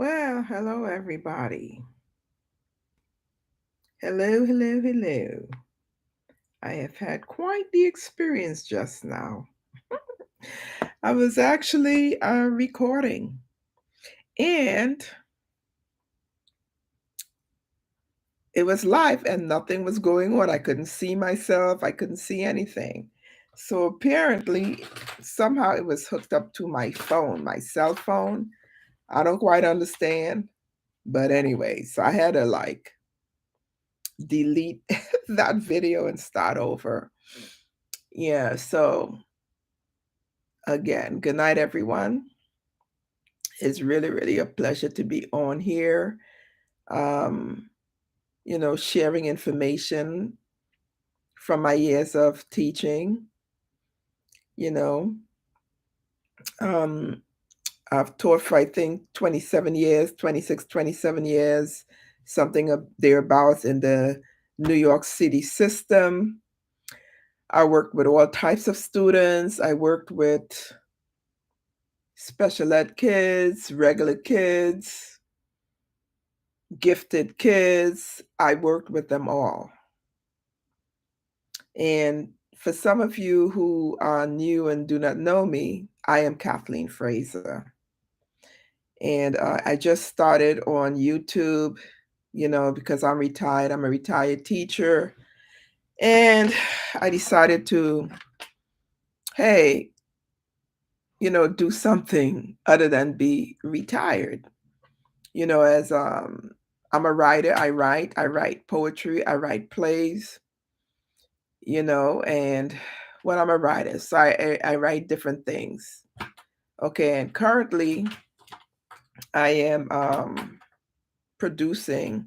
Well, hello everybody. Hello, hello, hello. I have had quite the experience just now. I was actually recording and it was live and nothing was going on. I couldn't see myself, I couldn't see anything. So apparently, somehow it was hooked up to my phone, my cell phone. I don't quite understand. But anyway, so I had to like delete that video and start over. Yeah, so again, good night, everyone. It's really, really a pleasure to be on here, um, sharing information from my years of teaching. You know, um, I've taught for, I think, 27 years, 26, 27 years, something of thereabouts in the New York City system. I worked with all types of students. I worked with special ed kids, regular kids, gifted kids. I worked with them all. And for some of you who are new and do not know me, I am Kathleen Fraser. And I just started on YouTube, because I'm retired. I'm a retired teacher. And I decided to, hey, do something other than be retired. As I'm a writer, I write poetry, I write plays, and when I'm a writer, so I write different things. Okay, and currently I am producing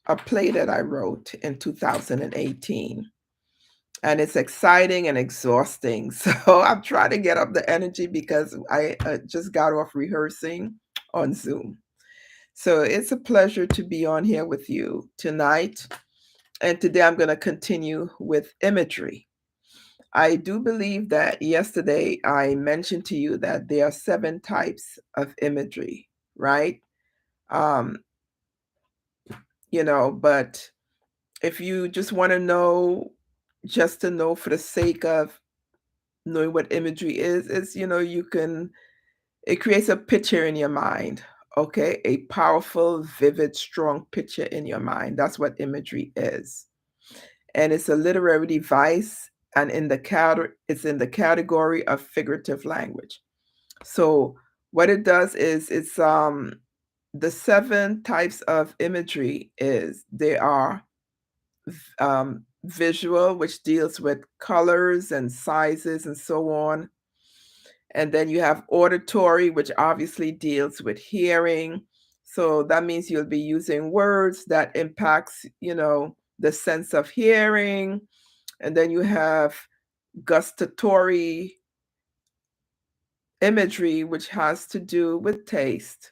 a play that I wrote in 2018. And it's exciting and exhausting. So I'm trying to get up the energy because I just got off rehearsing on Zoom. So it's a pleasure to be on here with you tonight. And today I'm going to continue with imagery. I do believe that yesterday I mentioned to you that there are 7 types of imagery, right? Um, but if you just want to know, just to know for the sake of knowing what imagery is, it creates a picture in your mind, okay? A powerful, vivid, strong picture in your mind. That's what imagery is. And it's a literary device, and it's in the category of figurative language. So what it does is the 7 types of imagery is there are visual, which deals with colors and sizes and so on. And then you have auditory, which obviously deals with hearing. So that means you'll be using words that impacts, the sense of hearing. And then you have gustatory imagery, which has to do with taste.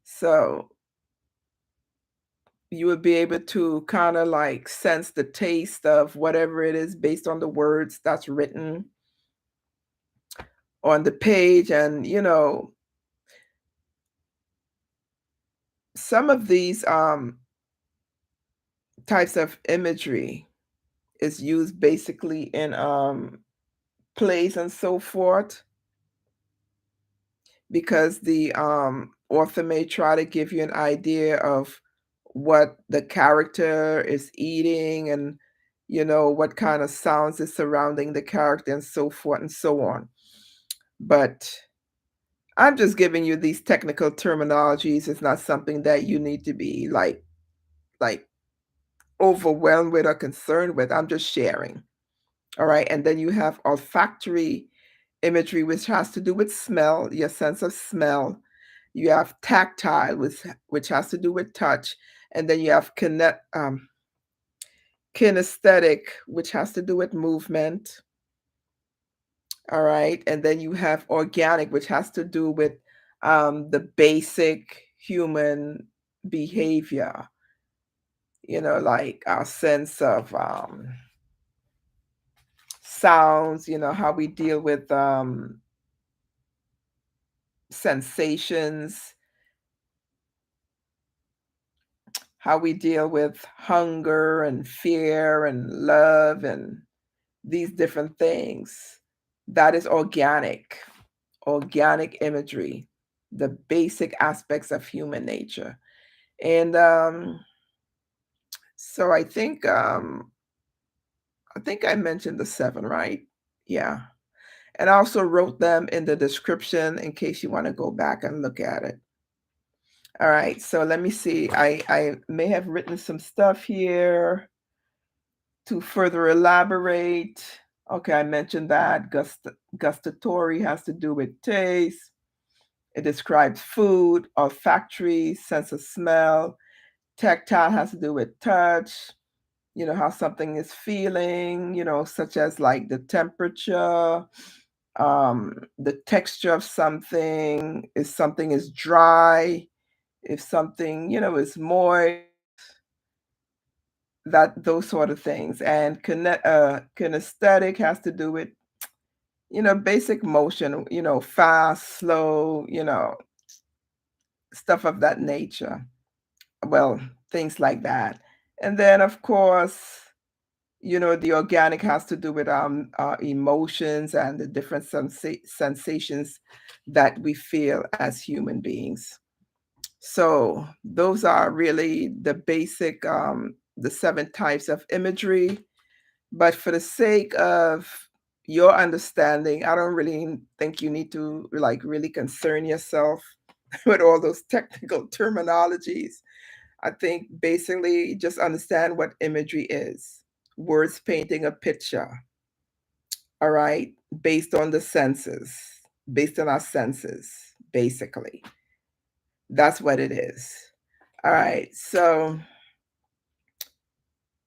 So you would be able to kind of like sense the taste of whatever it is based on the words that's written on the page. And, some of these types of imagery is used basically in plays and so forth, because the author may try to give you an idea of what the character is eating, and what kind of sounds is surrounding the character and so forth and so on. But I'm just giving you these technical terminologies. It's not something that you need to be like overwhelmed with or concerned with. I'm just sharing. All right. And then you have olfactory imagery, which has to do with smell, your sense of smell. You have tactile, which has to do with touch. And then you have kinesthetic, which has to do with movement. All right. And then you have organic, which has to do with the basic human behavior, like our sense of sounds, how we deal with sensations, how we deal with hunger and fear and love and these different things. That is organic imagery, the basic aspects of human nature. And so I think I mentioned the seven, right? Yeah. And I also wrote them in the description in case you want to go back and look at it. All right, so let me see. I may have written some stuff here to further elaborate. Okay, I mentioned that gustatory has to do with taste. It describes food, olfactory, sense of smell. Tactile has to do with touch, how something is feeling, such as like the temperature, the texture of something, if something is dry, if something, is moist, that those sort of things. And kinesthetic has to do with, basic motion, fast, slow, stuff of that nature. Well, things like that. And then, of course, the organic has to do with our emotions and the different sensations that we feel as human beings. So those are really the basic, the seven types of imagery. But for the sake of your understanding, I don't really think you need to like really concern yourself with all those technical terminologies. I think basically just understand what imagery is. Words painting a picture, all right, based on the senses, based on our senses, basically. That's what it is. All right, so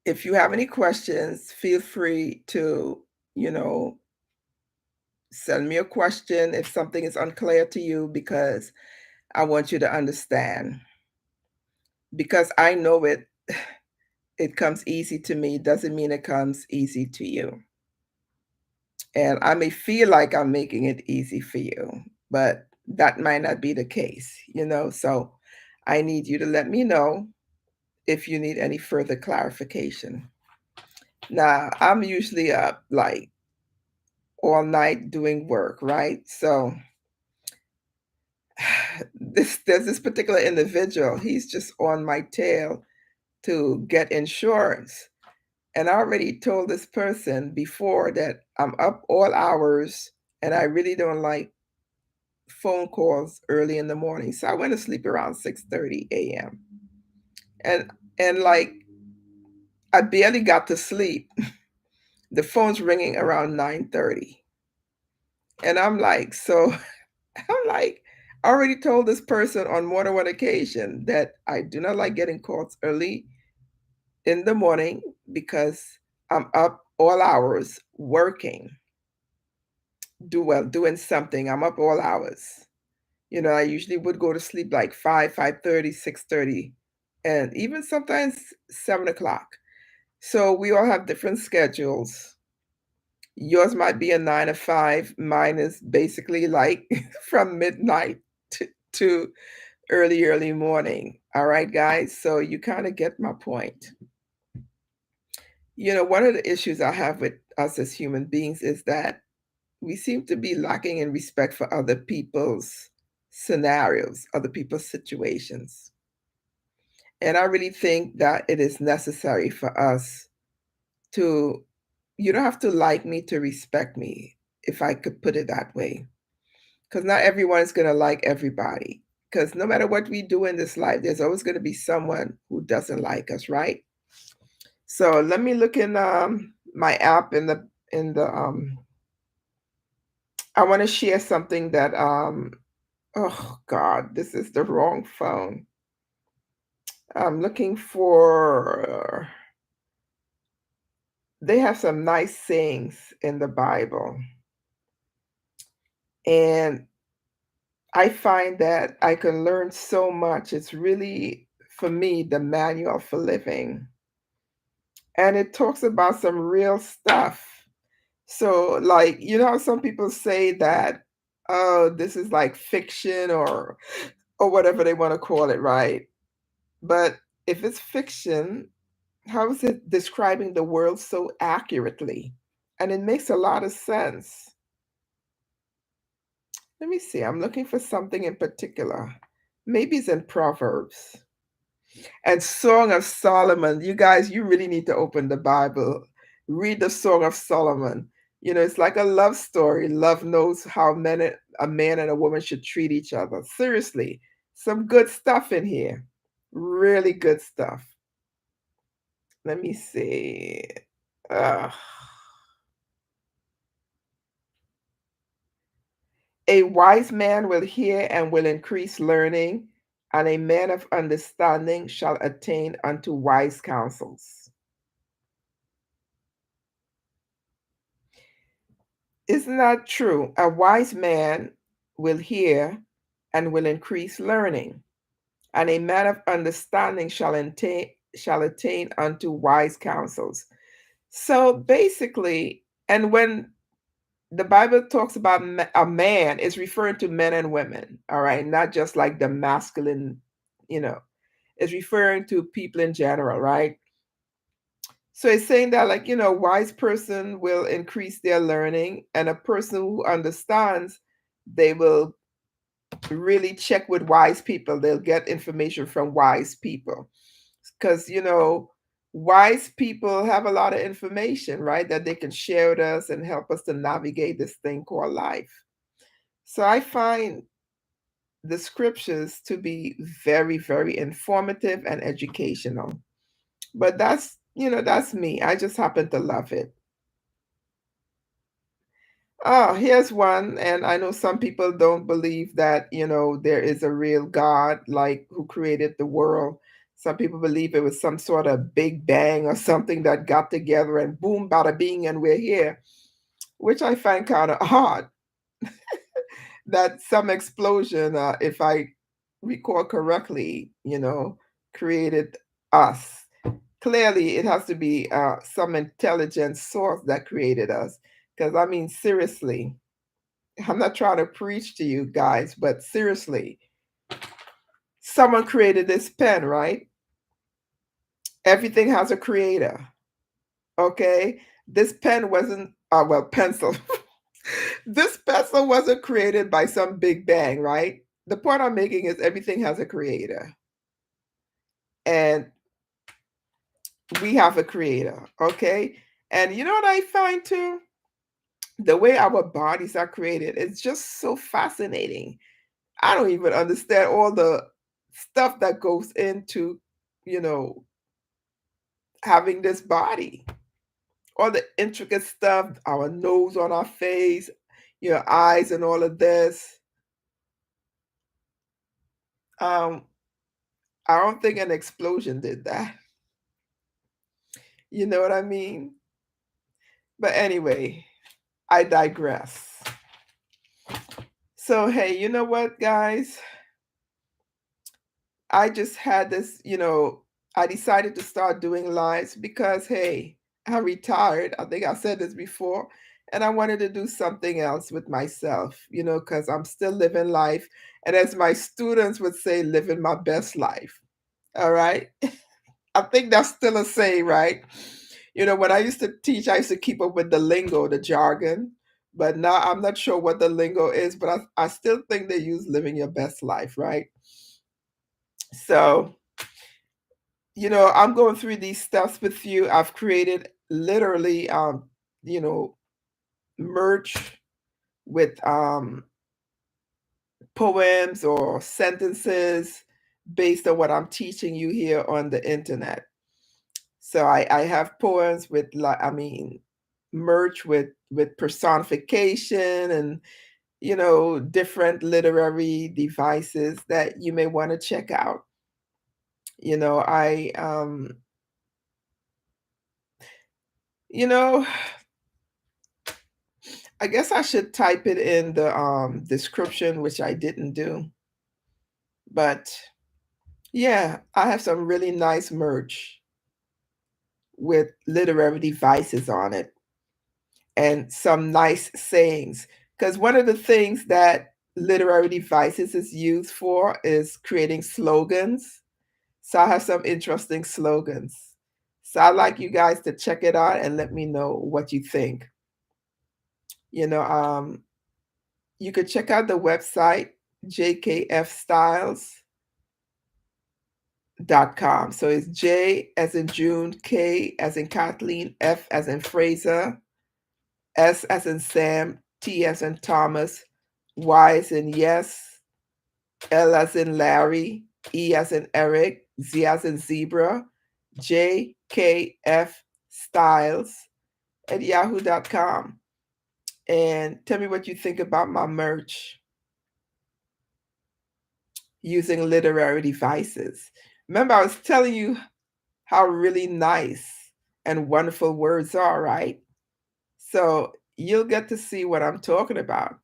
if you have any questions, feel free to, you know, send me a question if something is unclear to you because I want you to understand. Because I know it comes easy to me doesn't mean it comes easy to you. And I may feel like I'm making it easy for you, but that might not be the case. So I need you to let me know if you need any further clarification. Now, I'm usually up like all night doing work, right? So there's this particular individual, he's just on my tail to get insurance. And I already told this person before that I'm up all hours and I really don't like phone calls early in the morning. So I went to sleep around 6:30 a.m. And like I barely got to sleep. The phone's ringing around 9:30. And I'm like, so I'm like, I already told this person on more than one occasion that I do not like getting calls early in the morning because I'm up all hours working, doing something. I'm up all hours. I usually would go to sleep like 5, 5:30, 6:30, and even sometimes 7 o'clock. So we all have different schedules. Yours might be a 9 to 5. Mine is basically like from midnight to early morning. All right, guys. So you kind of get my point. One of the issues I have with us as human beings is that we seem to be lacking in respect for other people's scenarios, other people's situations. And I really think that it is necessary for us to, you don't have to like me to respect me, if I could put it that way. Because not everyone is going to like everybody. Because no matter what we do in this life, there's always going to be someone who doesn't like us, right? So let me look in my app in the I want to share something that oh God, this is the wrong phone. I'm looking for, they have some nice sayings in the Bible. And I find that I can learn so much. It's really, for me, the manual for living. And it talks about some real stuff. So, like, how some people say that, oh, this is like fiction or whatever they want to call it, right? But if it's fiction, how is it describing the world so accurately? And it makes a lot of sense. Let me see. I'm looking for something in particular. Maybe it's in Proverbs and Song of Solomon. You guys, you really need to open the Bible, read the Song of Solomon. You know, it's like a love story. Love knows how a man and a woman should treat each other. Seriously, some good stuff in here. Really good stuff. Let me see. Ugh. A wise man will hear and will increase learning, and a man of understanding shall attain unto wise counsels. Isn't that true? A wise man will hear and will increase learning, and a man of understanding shall attain unto wise counsels. So basically, and when the Bible talks about a man, it's referring to men and women, all right, not just like the masculine, you know, it's referring to people in general, right? So it's saying that, like, a wise person will increase their learning, and a person who understands, they will really check with wise people. They'll get information from wise people because, wise people have a lot of information, right, that they can share with us and help us to navigate this thing called life. So I find the scriptures to be very, very informative and educational. But that's me. I just happen to love it. Oh, here's one. And I know some people don't believe that, there is a real God, like who created the world. Some people believe it was some sort of big bang or something that got together and boom, bada bing, and we're here, which I find kind of odd that some explosion, if I recall correctly, created us. Clearly, it has to be some intelligent source that created us. Because, I mean, seriously, I'm not trying to preach to you guys, but seriously, someone created this pen, right? Everything has a creator, okay? This pen wasn't, well, pencil. This pencil wasn't created by some big bang, right? The point I'm making is everything has a creator. And we have a creator, okay? And you know what I find too? The way our bodies are created, it's just so fascinating. I don't even understand all the stuff that goes into, you know, having this body, all the intricate stuff, our nose on our face, your eyes, and all of this. Um, I don't think an explosion did that. You know what I mean? But anyway, I digress. So, hey, you know what, guys? I just had this, I decided to start doing lives because, hey, I'm retired. I think I said this before. And I wanted to do something else with myself, because I'm still living life. And as my students would say, living my best life. All right. I think that's still a saying, right? When I used to teach, I used to keep up with the lingo, the jargon. But now I'm not sure what the lingo is, but I still think they use living your best life, right? So, I'm going through these steps with you. I've created literally, you know, merch with poems or sentences based on what I'm teaching you here on the internet. So I have poems with, like, I mean, merch with personification and, different literary devices that you may want to check out. I you know I guess I should type it in the description, which I didn't do. But yeah, I have some really nice merch with literary devices on it and some nice sayings. Because one of the things that literary devices is used for is creating slogans. So I have some interesting slogans. So I'd like you guys to check it out and let me know what you think. You know, you could check out the website jkfstyles.com. So it's J as in June, K as in Kathleen, F as in Fraser, S as in Sam, T as in Thomas, Y as in yes, L as in Larry, E as in Eric, Z as in zebra, JKF Styles at yahoo.com. And tell me what you think about my merch using literary devices. Remember, I was telling you how really nice and wonderful words are, right? So you'll get to see what I'm talking about.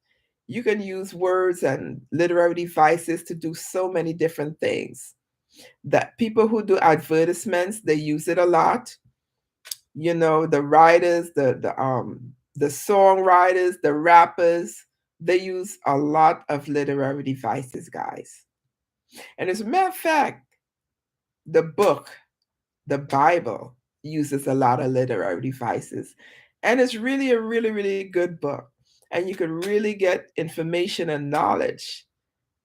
You can use words and literary devices to do so many different things. That people who do advertisements, they use it a lot. You know, the writers, the songwriters, the rappers, they use a lot of literary devices, guys. And as a matter of fact, the book, the Bible, uses a lot of literary devices. And it's really a really, really good book. And you can really get information and knowledge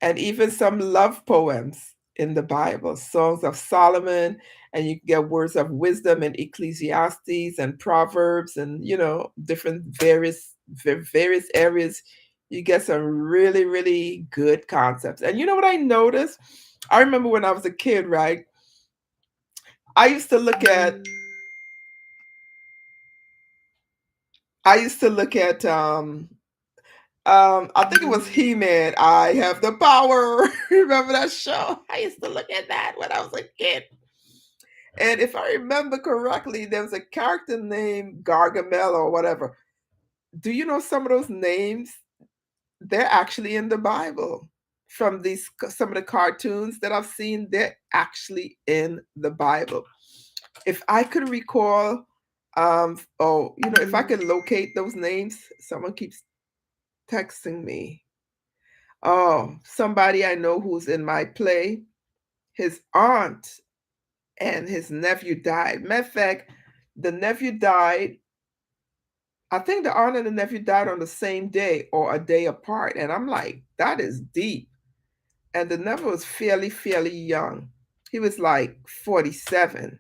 and even some love poems in the Bible, Songs of Solomon, and you can get words of wisdom in Ecclesiastes and Proverbs, and different various areas. You get some really, really good concepts. And you know what I noticed? I remember when I was a kid, right? I used to look at I used to look at I think it was He-Man. I have the power. Remember that show? I used to look at that when I was a kid. And if I remember correctly, there was a character named Gargamel or whatever. Do you know some of those names? They're actually in the Bible. From some of the cartoons that I've seen, they're actually in the Bible. If I could recall, if I could locate those names, someone keeps texting me. Oh, somebody I know who's in my play, his aunt and his nephew died. Matter of fact, the nephew died. I think the aunt and the nephew died on the same day or a day apart. And I'm like, that is deep. And the nephew was fairly, fairly young. He was like 47.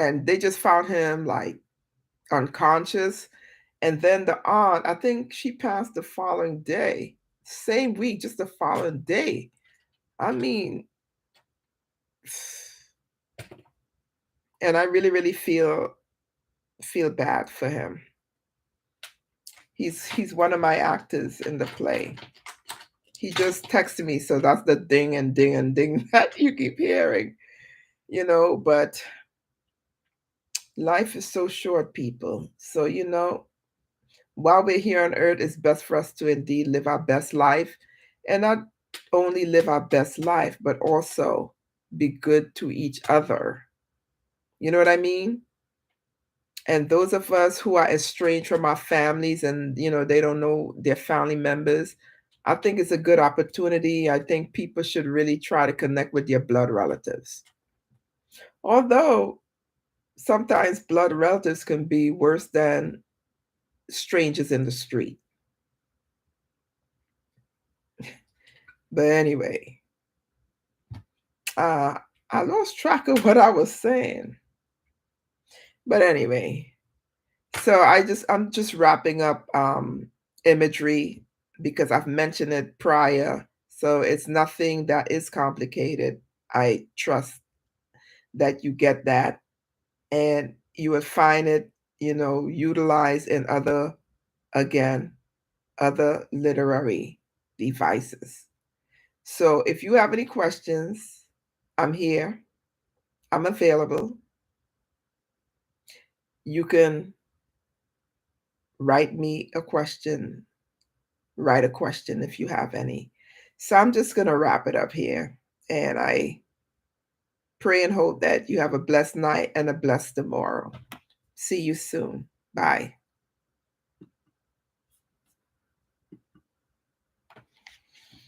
And they just found him like unconscious. And then the aunt, I think she passed the following day, same week, just the following day. I mean, and I really, really feel bad for him. He's one of my actors in the play. He just texted me, so that's the ding and ding and ding that you keep hearing, but life is so short, people. So, while we're here on earth, it's best for us to indeed live our best life, and not only live our best life, but also be good to each other. You know what I mean? And those of us who are estranged from our families and they don't know their family members, I think it's a good opportunity. I think people should really try to connect with their blood relatives, although sometimes blood relatives can be worse than strangers in the street. But anyway, uh I lost track of what I was saying. But anyway, so I'm just wrapping up imagery because I've mentioned it prior. So it's nothing that is complicated. I trust that you get that, and you will find it, utilized in again, other literary devices. So if you have any questions, I'm here. I'm available. You can write me a question, write a question if you have any. So I'm just going to wrap it up here. And I pray and hope that you have a blessed night and a blessed tomorrow. See you soon. Bye.